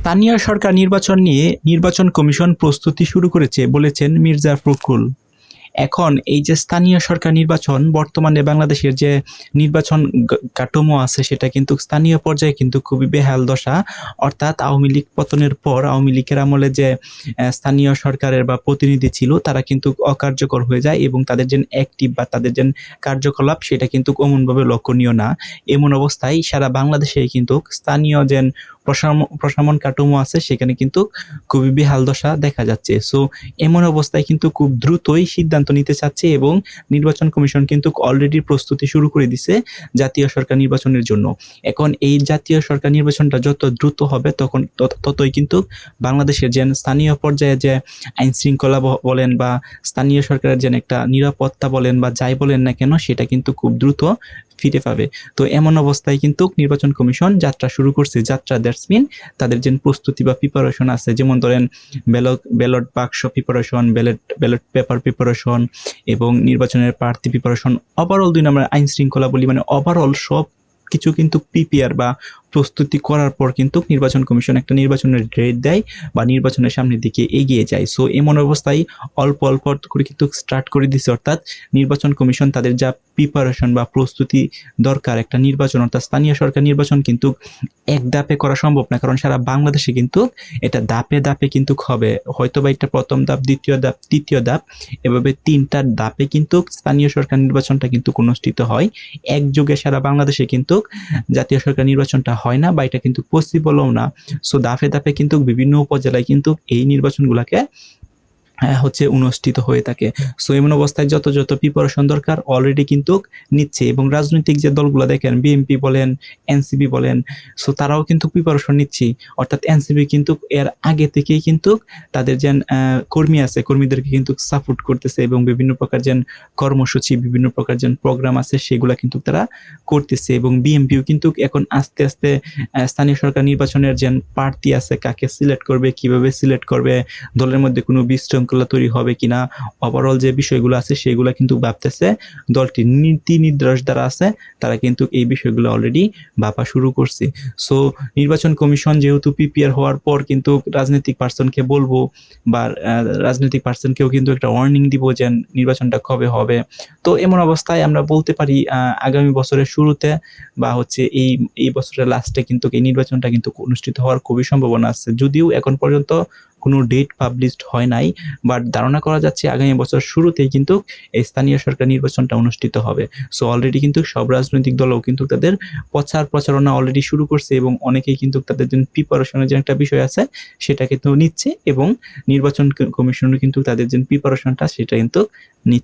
স্থানীয় সরকার নির্বাচন নিয়ে নির্বাচন কমিশন প্রস্তুতি শুরু করেছে বলেছেন মির্জা ফখরুল। এখন এই যে স্থানীয় সরকার নির্বাচন, বর্তমানে বাংলাদেশের যে নির্বাচন কাঠামো আছে সেটা কিন্তু স্থানীয় পর্যায়ে কিন্তু খুবই বেহাল দশা। অর্থাৎ আওয়ামী লীগ পতনের পর আওয়ামী লীগের আমলে যে স্থানীয় সরকারের বা প্রতিনিধি ছিল তারা কিন্তু অকার্যকর হয়ে যায় এবং তাদের যে অ্যাক্টিভ বা তাদের যে কার্যকলাপ সেটা কিন্তু অমনভাবে লক্ষণীয় না। এমন অবস্থায় সারা বাংলাদেশে কিন্তু স্থানীয় যে প্রশাসন কাঠামো আছে সেখানে কিন্তু খুবই বেহাল দশা দেখা যাচ্ছে। সো এমন অবস্থায় কিন্তু খুব দ্রুতই সিদ্ধান্ত নিতে চাচ্ছে এবং নির্বাচন কমিশন কিন্তু অলরেডি প্রস্তুতি শুরু করে দিছে জাতীয় সরকার নির্বাচনের জন্য। এখন এই জাতীয় সরকার নির্বাচনটা যত দ্রুত হবে ততই কিন্তু বাংলাদেশের যে স্থানীয় পর্যায়ে যে আইন শৃঙ্খলা বলেন বা স্থানীয় সরকারের যে একটা নিরাপত্তা বলেন বা যাই বলেন না কেন সেটা কিন্তু খুব দ্রুত ফিরে পাবে। তো এমন অবস্থায় কিন্তু নির্বাচন কমিশন যাত্রা শুরু করছে। যাত্রা দ্যাটস মিন তাদের যে প্রস্তুতি বা প্রিপারেশন আছে, যেমন ধরেন ব্যালট বাক্স প্রিপারেশন, ব্যালট পেপার প্রিপারেশন এবং নির্বাচনের প্রার্থী প্রিপারেশন, ওভারঅল 2 নম্বর আইন শৃঙ্খলা বলি, মানে ওভারঅল সব কিছু কিন্তু প্রিপেয়ার বা প্রস্তুতি করার পর কিন্তু নির্বাচন কমিশন একটা নির্বাচনের ডেট দেয় বা নির্বাচনের সামনের দিকে এগিয়ে যায়। সো এমন অবস্থায় অল্প অল্প করে কিন্তু স্টার্ট করে দিচ্ছে। অর্থাৎ নির্বাচন কমিশন তাদের যা প্রিপারেশন বা প্রস্তুতি দরকার একটা নির্বাচন অর্থাৎ স্থানীয় সরকার নির্বাচন কিন্তু এক ধাপে করা সম্ভব না, কারণ সারা বাংলাদেশে কিন্তু এটা ধাপে ধাপে কিন্তু হবে। হয়তো বা এটা প্রথম ধাপ, দ্বিতীয় ধাপ, তৃতীয় ধাপ, এভাবে 3টা ধাপে কিন্তু স্থানীয় সরকার নির্বাচনটা কিন্তু অনুষ্ঠিত হয়। একযোগে সারা বাংলাদেশে কিন্তু জাতীয় সরকার নির্বাচনটা হয় না বা এটা কিন্তু পসিবলও না। সো ধাপে ধাপে কিন্তু বিভিন্ন উপজেলায় কিন্তু এই নির্বাচনগুলোকে অনুষ্ঠিত হয়ে থাকে। সো এমন অবস্থায় যত প্রিপারেশন দরকার অলরেডি কিন্তু নিচ্ছে এবং রাজনৈতিক যে দলগুলো দেখেন বিএনপি বলেন, এনসিপি বলেন, সো তারাও কিন্তু প্রিপারেশন নিচ্ছে। অর্থাৎ এনসিপি কিন্তু এর আগে থেকেই কিন্তু তাদের যে কর্মী আছে কর্মীদেরকে কিন্তু সাপোর্ট করতেছে এবং বিভিন্ন প্রকার যে কর্মসূচি, বিভিন্ন প্রকার যে প্রোগ্রাম আছে সেগুলা কিন্তু তারা করতেছে এবং বিএনপিও কিন্তু এখন আস্তে আস্তে স্থানীয় সরকার নির্বাচনের যে প্রার্থী আছে কাকে সিলেক্ট করবে, কিভাবে সিলেক্ট করবে, দলের মধ্যে কোনো বিশৃঙ্খলা তৈরি হবে কিনা, ওভারঅল যে বিষয়গুলো আছে সেগুলো কিন্তু ভাবতেছে। দলটির নীতি নির্দেশ দ্বারা আছে তারা কিন্তু এই বিষয়গুলো অলরেডি ভাবা শুরু করছে। সো নির্বাচন কমিশন যেহেতু প্রিপেয়ার হওয়ার পর কিন্তু রাজনৈতিক পার্সনকে বলবো বা রাজনৈতিক পার্সনকেও কিন্তু একটা ওয়ার্নিং দিব যে নির্বাচনটা কবে হবে। তো এমন অবস্থায় আমরা বলতে পারি আগামী বছরের শুরুতে বা এই বছরের লাস্টে কিন্তু এই নির্বাচনটা কিন্তু অনুষ্ঠিত হওয়ার খুবই সম্ভাবনা আছে। যদিও এখন পর্যন্ত কোনো ডেট পাবলিশড হয় নাই, বাট ধারণা করা যাচ্ছে আগামী বছর শুরুতেই কিন্তু এই স্থানীয় সরকার নির্বাচনটা অনুষ্ঠিত হবে। সো অলরেডি কিন্তু সব রাজনৈতিক দলও কিন্তু তাদের প্রচারণা অলরেডি শুরু করছে এবং অনেকেই কিন্তু তাদের যে প্রিপারেশনের যে একটা বিষয় আছে সেটা কিন্তু নিচ্ছে এবং নির্বাচন কমিশনও কিন্তু তাদের যে প্রিপারেশনটা সেটা কিন্তু নিচ্ছে।